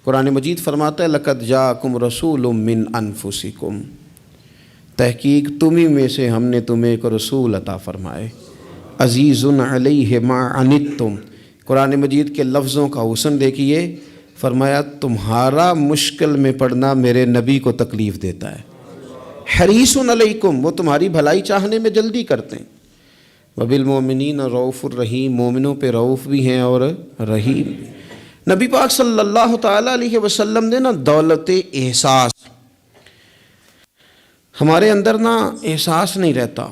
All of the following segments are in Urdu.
قرآن مجید فرماتا ہے لقد جاءکم رسول من انفسکم، تحقیق تمہیں میں سے ہم نے تمہیں ایک رسول عطا فرمائے، عزیز علیہ ما عنتم۔ قرآن مجید کے لفظوں کا حسن دیکھیے، فرمایا تمہارا مشکل میں پڑنا میرے نبی کو تکلیف دیتا ہے، حریص علیکم، وہ تمہاری بھلائی چاہنے میں جلدی کرتے ہیں، وبالمؤمنین رؤوف الرحیم، مومنوں پہ رؤوف بھی ہیں اور رحیم بھی۔ نبی پاک صلی اللہ تعالیٰ علیہ وسلم نے نا دولت احساس، ہمارے اندر نا احساس نہیں رہتا،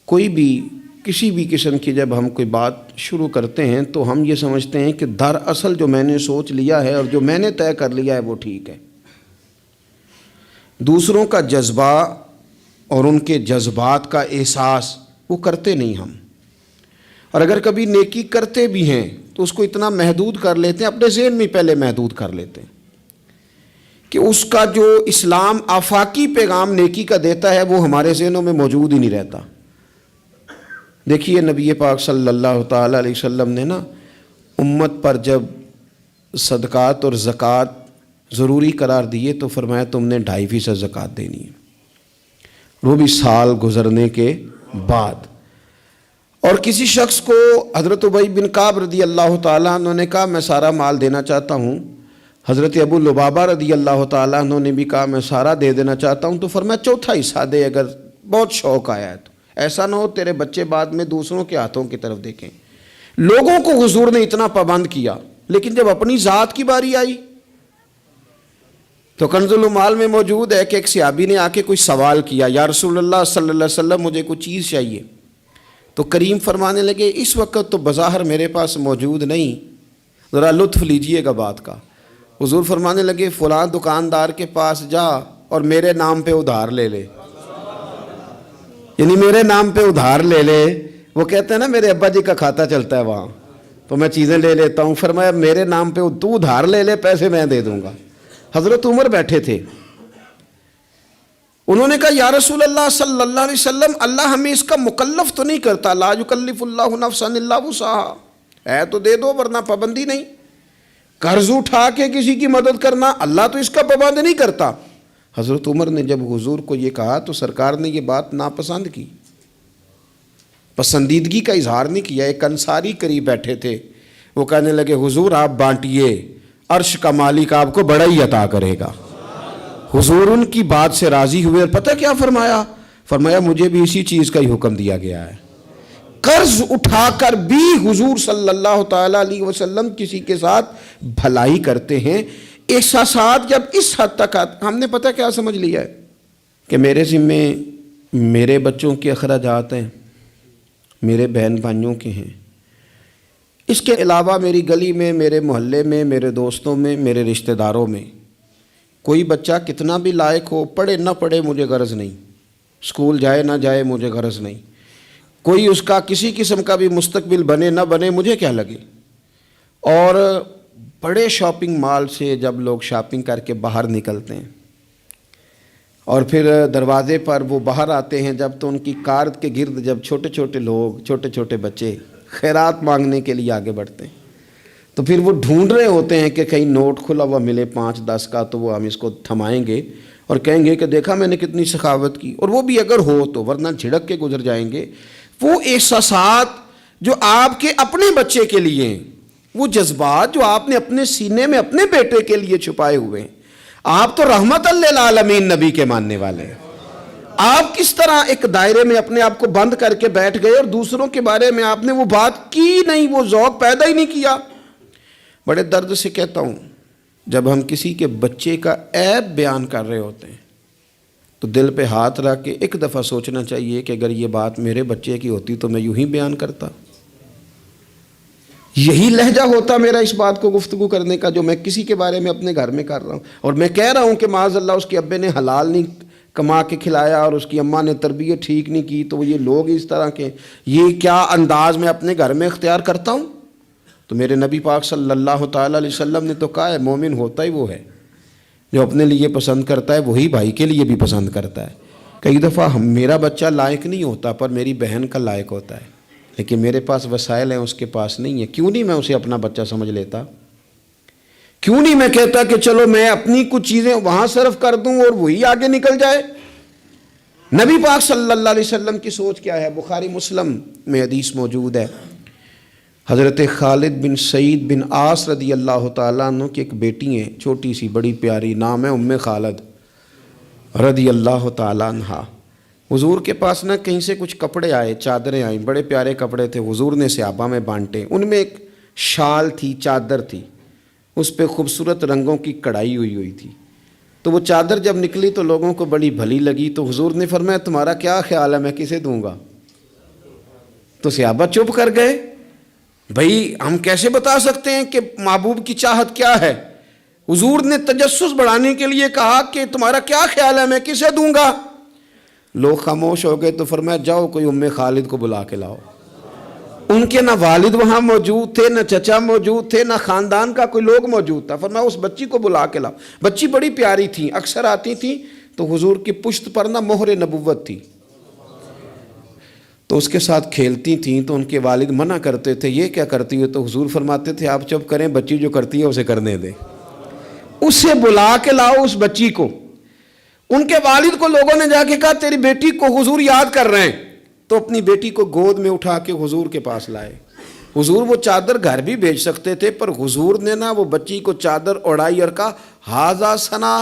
کوئی بھی کسی بھی قسم کی جب ہم کوئی بات شروع کرتے ہیں تو ہم یہ سمجھتے ہیں کہ دراصل جو میں نے سوچ لیا ہے اور جو میں نے طے کر لیا ہے وہ ٹھیک ہے۔ دوسروں کا جذبہ اور ان کے جذبات کا احساس وہ کرتے نہیں ہم، اور اگر کبھی نیکی کرتے بھی ہیں تو اس کو اتنا محدود کر لیتے ہیں، اپنے ذہن میں پہلے محدود کر لیتے ہیں کہ اس کا جو اسلام آفاقی پیغام نیکی کا دیتا ہے وہ ہمارے ذہنوں میں موجود ہی نہیں رہتا۔ دیکھیے نبی پاک صلی اللہ تعالیٰ علیہ وسلم نے نا امت پر جب صدقات اور زکوٰۃ ضروری قرار دیے تو فرمایا تم نے 2.5% زکوٰۃ دینی ہے، وہ بھی سال گزرنے کے بعد۔ اور کسی شخص کو حضرت ابی بن کعب رضی اللہ تعالیٰ عنہ نے کہا میں سارا مال دینا چاہتا ہوں، حضرت ابو لبابہ رضی اللہ تعالیٰ عنہ نے بھی کہا میں سارا دے دینا چاہتا ہوں، تو فرمایا چوتھا حصہ دے اگر بہت شوق آیا ہے تو، ایسا نہ ہو تیرے بچے بعد میں دوسروں کے ہاتھوں کی طرف دیکھیں۔ لوگوں کو حضور نے اتنا پابند کیا، لیکن جب اپنی ذات کی باری آئی تو کنز المال میں موجود ہے کہ ایک صحابی نے آ کے کوئی سوال کیا، یا رسول اللہ صلی اللہ علیہ وسلم مجھے کوئی چیز چاہیے، تو کریم فرمانے لگے اس وقت تو بظاہر میرے پاس موجود نہیں، ذرا لطف لیجئے گا بات کا۔ حضور فرمانے لگے فلاں دکاندار کے پاس جا اور میرے نام پہ ادھار لے لے، یعنی میرے نام پہ ادھار لے لے۔ وہ کہتے ہیں نا میرے ابا جی کا کھاتا چلتا ہے وہاں تو میں چیزیں لے لیتا ہوں، فرمایا میرے نام پہ تو ادھار لے لے، پیسے میں دے دوں گا۔ حضرت عمر بیٹھے تھے، انہوں نے کہا یا رسول اللہ صلی اللہ علیہ وسلم اللہ ہمیں اس کا مکلف تو نہیں کرتا، لا یکلف اللہ نفسا الا وسعها، ہے تو دے دو ورنہ پابندی نہیں، قرض اٹھا کے کسی کی مدد کرنا اللہ تو اس کا پابند نہیں کرتا۔ حضرت عمر نے جب حضور کو یہ کہا تو سرکار نے یہ بات ناپسند کی، پسندیدگی کا اظہار نہیں کیا۔ ایک انصاری قریب بیٹھے تھے، وہ کہنے لگے حضور آپ بانٹیے، عرش کا مالک آپ کو بڑا ہی عطا کرے گا۔ حضور ان کی بات سے راضی ہوئے اور پتہ کیا فرمایا؟ فرمایا مجھے بھی اسی چیز کا ہی حکم دیا گیا ہے۔ قرض اٹھا کر بھی حضور صلی اللہ تعالیٰ علیہ وسلم کسی کے ساتھ بھلائی کرتے ہیں۔ احساسات جب اس حد تک ہم نے پتہ کیا سمجھ لیا ہے کہ میرے ذمے میرے بچوں کے اخراجات ہیں، میرے بہن بھائیوں کے ہیں، اس کے علاوہ میری گلی میں، میرے محلے میں، میرے دوستوں میں، میرے رشتہ داروں میں کوئی بچہ کتنا بھی لائق ہو، پڑھے نہ پڑھے مجھے غرض نہیں، اسکول جائے نہ جائے مجھے غرض نہیں، کوئی اس کا کسی قسم کا بھی مستقبل بنے نہ بنے مجھے کیا لگے۔ اور بڑے شاپنگ مال سے جب لوگ شاپنگ کر کے باہر نکلتے ہیں اور پھر دروازے پر وہ باہر آتے ہیں جب، تو ان کی کار کے گرد جب چھوٹے چھوٹے لوگ، چھوٹے چھوٹے بچے خیرات مانگنے کے لیے آگے بڑھتے ہیں تو پھر وہ ڈھونڈ رہے ہوتے ہیں کہ کہیں نوٹ کھلا ہوا ملے 5-10 کا، تو وہ ہم اس کو تھمائیں گے اور کہیں گے کہ دیکھا میں نے کتنی سخاوت کی، اور وہ بھی اگر ہو تو، ورنہ جھڑک کے گزر جائیں گے۔ وہ احساسات جو آپ کے اپنے بچے کے لیے ہیں، وہ جذبات جو آپ نے اپنے سینے میں اپنے بیٹے کے لیے چھپائے ہوئے ہیں، آپ تو رحمت للعالمین نبی کے ماننے والے ہیں، آپ کس طرح ایک دائرے میں اپنے آپ کو بند کر کے بیٹھ گئے اور دوسروں کے بارے میں آپ نے وہ بات کی نہیں، وہ ذوق پیدا ہی نہیں کیا۔ بڑے درد سے کہتا ہوں، جب ہم کسی کے بچے کا عیب بیان کر رہے ہوتے ہیں تو دل پہ ہاتھ رکھ کے ایک دفعہ سوچنا چاہیے کہ اگر یہ بات میرے بچے کی ہوتی تو میں یوں ہی بیان کرتا، یہی لہجہ ہوتا میرا اس بات کو گفتگو کرنے کا جو میں کسی کے بارے میں اپنے گھر میں کر رہا ہوں، اور میں کہہ رہا ہوں کہ معاذ اللہ اس کے ابے نے حلال نہیں کما کے کھلایا اور اس کی اماں نے تربیت ٹھیک نہیں کی، تو یہ لوگ اس طرح کے، یہ کیا انداز میں اپنے گھر میں اختیار کرتا ہوں؟ تو میرے نبی پاک صلی اللہ تعالیٰ علیہ وسلم نے تو کہا ہے مومن ہوتا ہی وہ ہے جو اپنے لیے پسند کرتا ہے وہی بھائی کے لیے بھی پسند کرتا ہے۔ کئی دفعہ میرا بچہ لائق نہیں ہوتا پر میری بہن کا لائق ہوتا ہے، لیکن میرے پاس وسائل ہیں اس کے پاس نہیں ہے، کیوں نہیں میں اسے اپنا بچہ سمجھ لیتا؟ کیوں نہیں میں کہتا کہ چلو میں اپنی کچھ چیزیں وہاں صرف کر دوں اور وہی آگے نکل جائے؟ نبی پاک صلی اللہ علیہ وسلم کی سوچ کیا ہے؟ بخاری مسلم میں حدیث موجود ہے، حضرت خالد بن سعید بن عاص رضی اللہ تعالیٰ عنہ کی ایک بیٹی ہیں، چھوٹی سی بڑی پیاری، نام ہے ام خالد رضی اللہ تعالیٰ عنہ۔ حضور کے پاس نہ کہیں سے کچھ کپڑے آئے، چادریں آئیں، بڑے پیارے کپڑے تھے، حضور نے صحابہ میں بانٹے۔ ان میں ایک شال تھی، چادر تھی، اس پہ خوبصورت رنگوں کی کڑھائی ہوئی تھی۔ تو وہ چادر جب نکلی تو لوگوں کو بڑی بھلی لگی، تو حضور نے فرمایا تمہارا کیا خیال ہے میں کسے دوں گا؟ تو صحابہ چپ کر گئے، بھائی ہم کیسے بتا سکتے ہیں کہ محبوب کی چاہت کیا ہے؟ حضور نے تجسس بڑھانے کے لیے کہا کہ تمہارا کیا خیال ہے میں کسے دوں گا؟ لوگ خاموش ہو گئے، تو فرمایا جاؤ کوئی ام خالد کو بلا کے لاؤ۔ ان کے نہ والد وہاں موجود تھے، نہ چچا موجود تھے، نہ خاندان کا کوئی لوگ موجود تھا۔ فرمایا اس بچی کو بلا کے لاؤ۔ بچی بڑی پیاری تھی، اکثر آتی تھی، تو حضور کی پشت پر نہ مہر نبوت تھی، تو اس کے ساتھ کھیلتی تھیں۔ تو ان کے والد منع کرتے تھے، یہ کیا کرتی ہے؟ تو حضور فرماتے تھے آپ چپ کریں، بچی جو کرتی ہے اسے کرنے دیں، اسے بلا کے لاؤ اس بچی کو۔ ان کے والد کو لوگوں نے جا کے کہا تیری بیٹی کو حضور یاد کر رہے ہیں، تو اپنی بیٹی کو گود میں اٹھا کے حضور کے پاس لائے۔ حضور وہ چادر گھر بھی بھیج سکتے تھے، پر حضور نے نا وہ بچی کو چادر اڑائی اور کہا ہاذا ثنا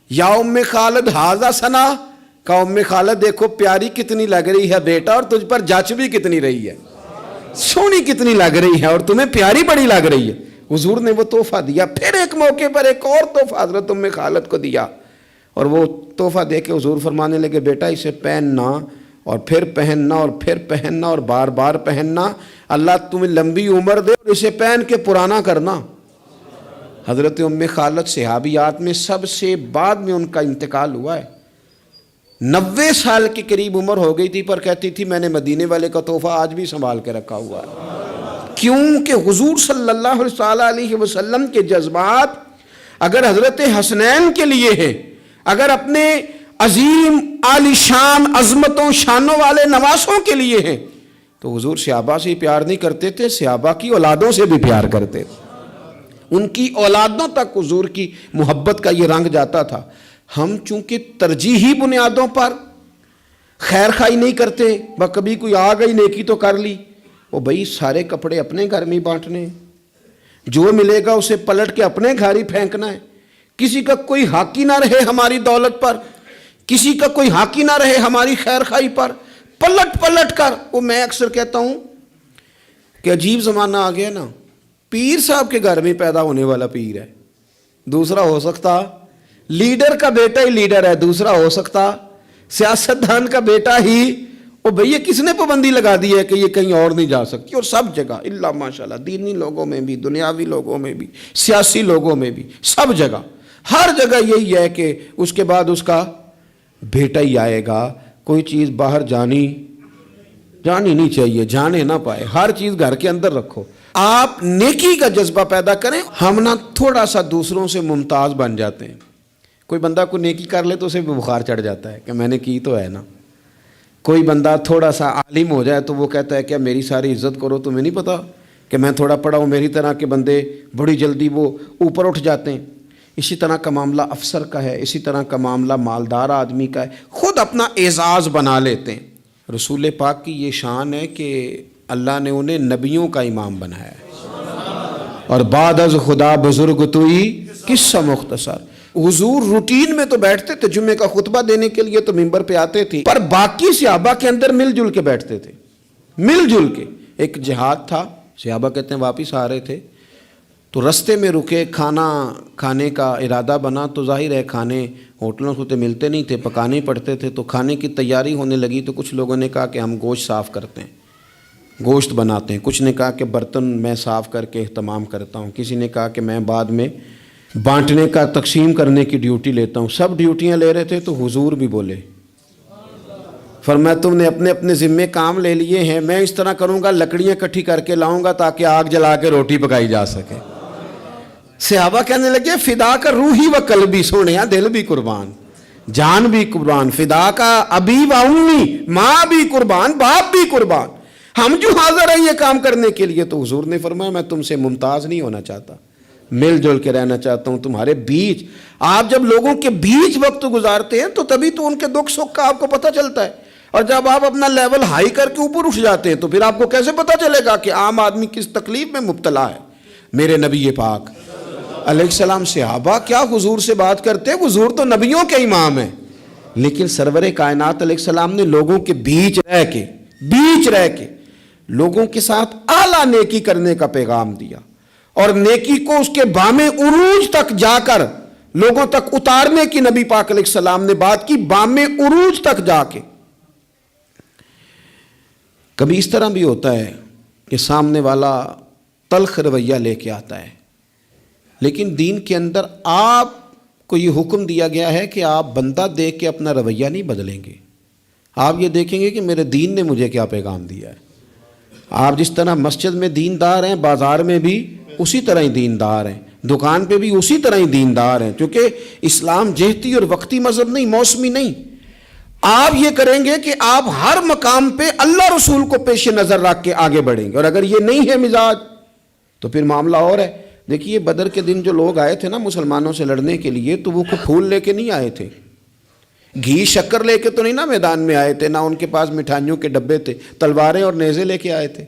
یا ام خالد ہاذا ثنا، کہا ام خالد دیکھو پیاری کتنی لگ رہی ہے بیٹا، اور تجھ پر جچ بھی کتنی رہی ہے، سونی کتنی لگ رہی ہے، اور تمہیں پیاری بڑی لگ رہی ہے۔ حضور نے وہ تحفہ دیا۔ پھر ایک موقع پر ایک اور تحفہ حضرت ام خالد کو دیا، اور وہ تحفہ دے کے حضور فرمانے لگے بیٹا اسے پہننا اور پھر پہننا اور پھر پہننا اور بار بار پہننا، اللہ تمہیں لمبی عمر دے اور اسے پہن کے پرانا کرنا۔ حضرت ام خالد صحابیات میں سب سے بعد میں ان کا انتقال ہوا ہے، 90 سال کے قریب عمر ہو گئی تھی، پر کہتی تھی میں نے مدینے والے کا تحفہ آج بھی سنبھال کے رکھا ہوا ہے۔ کیونکہ حضور صلی اللہ علیہ وسلم کے جذبات اگر حضرت حسنین کے لیے ہیں، اگر اپنے عظیم عالی شان عظمتوں شانوں والے نواسوں کے لیے ہیں، تو حضور صحابہ سے ہی پیار نہیں کرتے تھے، صحابہ کی اولادوں سے بھی پیار کرتے تھے۔ ان کی اولادوں تک حضور کی محبت کا یہ رنگ جاتا تھا۔ ہم چونکہ ترجیحی بنیادوں پر خیر خواہی نہیں کرتے، کبھی کوئی آ گئی نیکی تو کر لی، وہ بھائی سارے کپڑے اپنے گھر میں بانٹنے ہیں، جو ملے گا اسے پلٹ کے اپنے گھر ہی پھینکنا ہے، کسی کا کوئی حق ہی نہ رہے ہماری دولت پر، کسی کا کوئی حق ہی نہ رہے ہماری خیر خواہی پر، پلٹ پلٹ کر۔ وہ میں اکثر کہتا ہوں کہ عجیب زمانہ آ گیا نا، پیر صاحب کے گھر میں پیدا ہونے والا پیر ہے، دوسرا ہو سکتا لیڈر کا بیٹا ہی لیڈر ہے، دوسرا ہو سکتا سیاستدان کا بیٹا ہی، او بھئی یہ کس نے پابندی لگا دی ہے کہ یہ کہیں اور نہیں جا سکتی؟ اور سب جگہ اللہ ماشاءاللہ، دینی لوگوں میں بھی، دنیاوی لوگوں میں بھی، سیاسی لوگوں میں بھی، سب جگہ ہر جگہ یہی ہے کہ اس کے بعد اس کا بیٹا ہی آئے گا۔ کوئی چیز باہر جانی نہیں چاہیے، جانے نہ پائے، ہر چیز گھر کے اندر رکھو۔ آپ نیکی کا جذبہ پیدا کریں۔ ہم نہ تھوڑا سا دوسروں سے ممتاز بن جاتے ہیں، کوئی بندہ کو نیکی کر لے تو اسے بخار چڑھ جاتا ہے کہ میں نے کی تو ہے نا۔ کوئی بندہ تھوڑا سا عالم ہو جائے تو وہ کہتا ہے کہ میری ساری عزت کرو، تمہیں نہیں پتا کہ میں تھوڑا پڑھا ہوں۔ میری طرح کے بندے بڑی جلدی وہ اوپر اٹھ جاتے ہیں۔ اسی طرح کا معاملہ افسر کا ہے، اسی طرح کا معاملہ مالدار آدمی کا ہے، خود اپنا اعزاز بنا لیتے ہیں۔ رسول پاک کی یہ شان ہے کہ اللہ نے انہیں نبیوں کا امام بنایا ہے، اور بعد از خدا بزرگ توئی قصہ مختصر۔ حضور روٹین میں تو بیٹھتے تھے، جمعے کا خطبہ دینے کے لیے تو منبر پہ آتے تھے، پر باقی صحابہ کے اندر مل جل کے بیٹھتے تھے، مل جل کے۔ ایک جہاد تھا، صحابہ کہتے ہیں واپس آ رہے تھے تو رستے میں رکے، کھانا کھانے کا ارادہ بنا، تو ظاہر ہے کھانے ہوٹلوں سے تو ملتے نہیں تھے، پکانے پڑتے تھے، تو کھانے کی تیاری ہونے لگی تو کچھ لوگوں نے کہا کہ ہم گوشت صاف کرتے ہیں، گوشت بناتے ہیں، کچھ نے کہا کہ برتن میں صاف کر کے اہتمام کرتا ہوں، کسی نے کہا کہ میں بعد میں بانٹنے کا تقسیم کرنے کی ڈیوٹی لیتا ہوں۔ سب ڈیوٹیاں لے رہے تھے تو حضور بھی بولے، فرمایا تم نے اپنے اپنے ذمے کام لے لیے ہیں، میں اس طرح کروں گا لکڑیاں اکٹھی کر کے لاؤں گا تاکہ آگ جلا کے روٹی پکائی جا سکے۔ صحابہ کہنے لگے فدا کا روحی و قلبی، سونے دل بھی قربان، جان بھی قربان، فدا کا ابی و امی، ماں بھی قربان، باپ بھی قربان، ہم جو حاضر ہیں یہ کام کرنے کے لیے۔ تو حضور نے فرمایا میں تم سے ممتاز نہیں ہونا چاہتا، مل جل کے رہنا چاہتا ہوں تمہارے بیچ. آپ جب لوگوں کے بیچ وقت گزارتے ہیں تو تبھی تو ان کے دکھ سکھ کا آپ کو پتہ چلتا ہے. اور جب آپ اپنا لیول ہائی کر کے اوپر اٹھ جاتے ہیں تو پھر آپ کو کیسے پتہ چلے گا کہ عام آدمی کس تکلیف میں مبتلا ہے. میرے نبی پاک علیہ السلام صحابہ کیا حضور سے بات کرتے ہیں؟ حضور تو نبیوں کے امام ہیں، لیکن سرور کائنات علیہ السلام نے لوگوں کے بیچ رہ کے لوگوں کے ساتھ اعلیٰ نیکی کرنے کا پیغام دیا، اور نیکی کو اس کے بام عروج تک جا کر لوگوں تک اتارنے کی نبی پاک علیہ السلام نے بات کی. بام عروج تک جا کے. کبھی اس طرح بھی ہوتا ہے کہ سامنے والا تلخ رویہ لے کے آتا ہے، لیکن دین کے اندر آپ کو یہ حکم دیا گیا ہے کہ آپ بندہ دیکھ کے اپنا رویہ نہیں بدلیں گے. آپ یہ دیکھیں گے کہ میرے دین نے مجھے کیا پیغام دیا ہے. آپ جس طرح مسجد میں دیندار ہیں، بازار میں بھی اسی طرح ہی دیندار ہیں، دکان پہ بھی اسی طرح ہی دیندار ہیں، کیونکہ اسلام جہتی اور وقتی مذہب نہیں، موسمی نہیں. آپ یہ کریں گے کہ آپ ہر مقام پہ اللہ رسول کو پیش نظر رکھ کے آگے بڑھیں گے. اور اگر یہ نہیں ہے مزاج تو پھر معاملہ اور ہے. دیکھیے بدر کے دن جو لوگ آئے تھے نا مسلمانوں سے لڑنے کے لیے، تو وہ کوئی پھول لے کے نہیں آئے تھے، گھی شکر لے کے تو نہیں نا میدان میں آئے تھے، نہ ان کے پاس مٹھائیوں کے ڈبے تھے، تلواریں اور نیزے لے کے آئے تھے.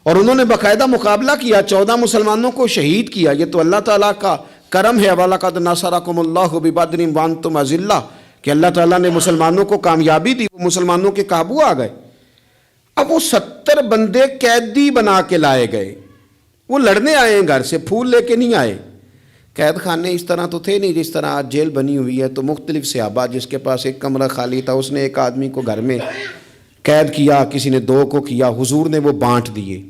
اور انہوں نے باقاعدہ مقابلہ کیا، 14 مسلمانوں کو شہید کیا. یہ تو اللہ تعالیٰ کا کرم ہے. وَلَقَدْ نَصَرَكُمُ اللَّهُ بِبَدْرٍ وَأَنْتُمْ أَذِلَّةٌ کہ اللہ تعالیٰ نے مسلمانوں کو کامیابی دی، وہ مسلمانوں کے قابو آ گئے. اب وہ 70 بندے قیدی بنا کے لائے گئے. وہ لڑنے آئے ہیں گھر سے، پھول لے کے نہیں آئے. قید خانے اس طرح تو تھے نہیں جس طرح آج جیل بنی ہوئی ہے. تو مختلف صحابہ، جس کے پاس ایک کمرہ خالی تھا اس نے ایک آدمی کو گھر میں قید کیا، کسی نے 2 کو کیا. حضور نے وہ بانٹ دیے.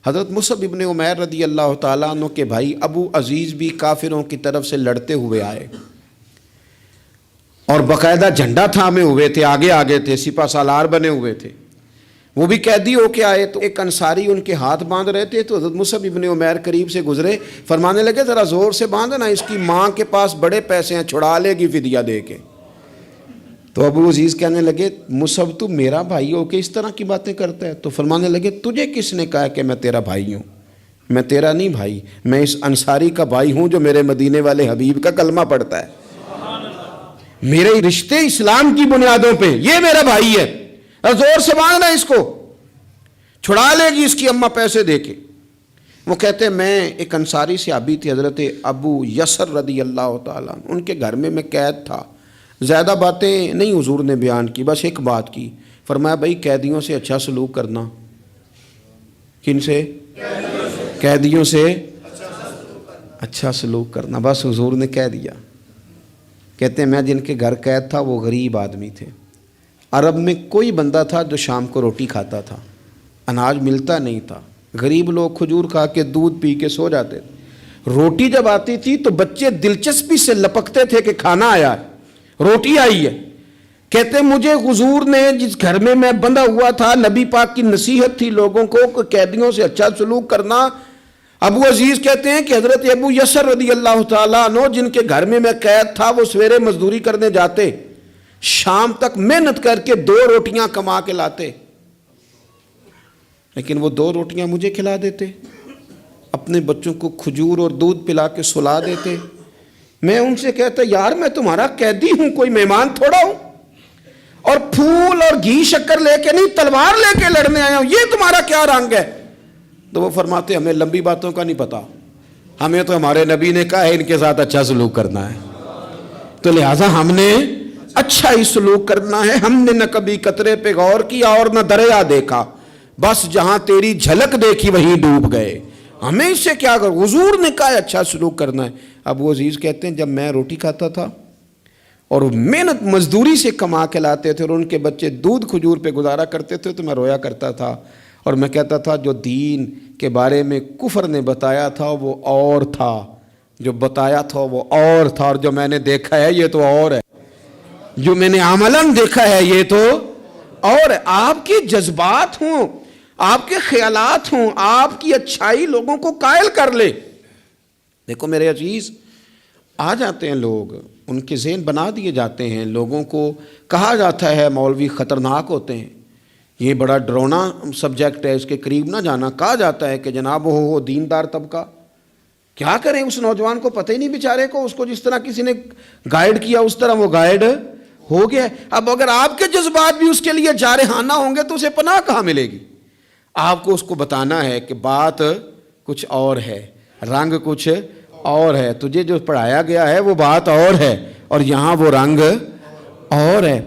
حضرت مصعب ابن عمیر رضی اللہ تعالیٰ عنہ کے بھائی ابو عزیز بھی کافروں کی طرف سے لڑتے ہوئے آئے، اور باقاعدہ جھنڈا تھامے ہوئے تھے، آگے تھے، سپہ سالار بنے ہوئے تھے. وہ بھی قیدی ہو کے آئے. تو ایک انصاری ان کے ہاتھ باندھ رہے تھے. تو حضرت مصعب ابن عمیر قریب سے گزرے، فرمانے لگے ذرا زور سے باندھنا، اس کی ماں کے پاس بڑے پیسے ہیں، چھڑا لے گی فدیہ دے کے. تو ابو عزیز کہنے لگے مصعب تو میرا بھائی ہو کے اس طرح کی باتیں کرتا ہے؟ تو فرمانے لگے تجھے کس نے کہا کہ میں تیرا بھائی ہوں؟ میں تیرا نہیں بھائی، میں اس انصاری کا بھائی ہوں جو میرے مدینے والے حبیب کا کلمہ پڑھتا ہے. میرے رشتے اسلام کی بنیادوں پہ، یہ میرا بھائی ہے. زور سے باندھنا اس کو، چھڑا لے گی اس کی اماں پیسے دے کے. وہ کہتے ہیں میں ایک انصاری صحابی تھے حضرت ابو یسر رضی اللہ تعالیٰ، ان کے گھر میں قید تھا. زیادہ باتیں نہیں حضور نے بیان کی، بس ایک بات کی. فرمایا بھائی قیدیوں سے اچھا سلوک کرنا. کن سے؟ قیدیوں سے اچھا سلوک کرنا. بس حضور نے کہہ دیا. کہتے ہیں میں جن کے گھر قید تھا وہ غریب آدمی تھے. عرب میں کوئی بندہ تھا جو شام کو روٹی کھاتا تھا، اناج ملتا نہیں تھا. غریب لوگ کھجور کھا کے دودھ پی کے سو جاتے تھے. روٹی جب آتی تھی تو بچے دلچسپی سے لپکتے تھے کہ کھانا آیا ہے، روٹی آئی ہے. کہتے مجھے حضور نے جس گھر میں میں بندھا ہوا تھا، نبی پاک کی نصیحت تھی لوگوں کو کہ قیدیوں سے اچھا سلوک کرنا. ابو عزیز کہتے ہیں کہ حضرت ابو یسر رضی اللہ تعالیٰ عنہ جن کے گھر میں قید تھا، وہ سویرے مزدوری کرنے جاتے، شام تک محنت کر کے 2 روٹیاں کما کے لاتے، لیکن وہ 2 روٹیاں مجھے کھلا دیتے، اپنے بچوں کو کھجور اور دودھ پلا کے سلا دیتے. میں ان سے کہتا یار میں تمہارا قیدی ہوں، کوئی مہمان تھوڑا ہوں، اور پھول اور گھی شکر لے کے نہیں تلوار لے کے لڑنے آیا ہوں، یہ تمہارا کیا رنگ ہے؟ تو وہ فرماتے ہمیں لمبی باتوں کا نہیں پتا، ہمیں تو ہمارے نبی نے کہا ہے ان کے ساتھ اچھا سلوک کرنا ہے، تو لہٰذا ہم نے اچھا ہی سلوک کرنا ہے. ہم نے نہ کبھی قطرے پہ غور کیا اور نہ دریا دیکھا، بس جہاں تیری جھلک دیکھی وہیں ڈوب گئے. ہمیں اس سے کیا کر، حضور نے کہا اچھا سلوک کرنا ہے. اب وہ عزیز کہتے ہیں جب میں روٹی کھاتا تھا اور محنت مزدوری سے کما کے لاتے تھے اور ان کے بچے دودھ کھجور پہ گزارا کرتے تھے تو میں رویا کرتا تھا اور میں کہتا تھا جو دین کے بارے میں کفر نے بتایا تھا وہ اور تھا، جو بتایا تھا وہ اور تھا، اور جو میں نے دیکھا ہے یہ تو اور ہے، جو میں نے عملاً دیکھا ہے یہ تو اور ہے. آپ کے جذبات ہوں، آپ کے خیالات ہوں، آپ کی اچھائی لوگوں کو قائل کر لے. دیکھو میرے عزیز، آ جاتے ہیں لوگ، ان کے ذہن بنا دیے جاتے ہیں، لوگوں کو کہا جاتا ہے مولوی خطرناک ہوتے ہیں، یہ بڑا ڈرونا سبجیکٹ ہے، اس کے قریب نہ جانا. کہا جاتا ہے کہ جناب ہو دیندار طبقہ، کیا کریں اس نوجوان کو پتہ ہی نہیں بیچارے کو, اس کو جس طرح کسی نے گائیڈ کیا اس طرح وہ گائیڈ ہو گیا. اب اگر آپ کے جذبات بھی اس کے لیے جارحانہ ہوں گے تو اسے پناہ کہاں ملے گی؟ آپ کو اس کو بتانا ہے کہ بات کچھ اور ہے, رنگ کچھ اور ہے, تجھے جو پڑھایا گیا ہے وہ بات اور ہے, اور یہاں وہ رنگ اور ہے.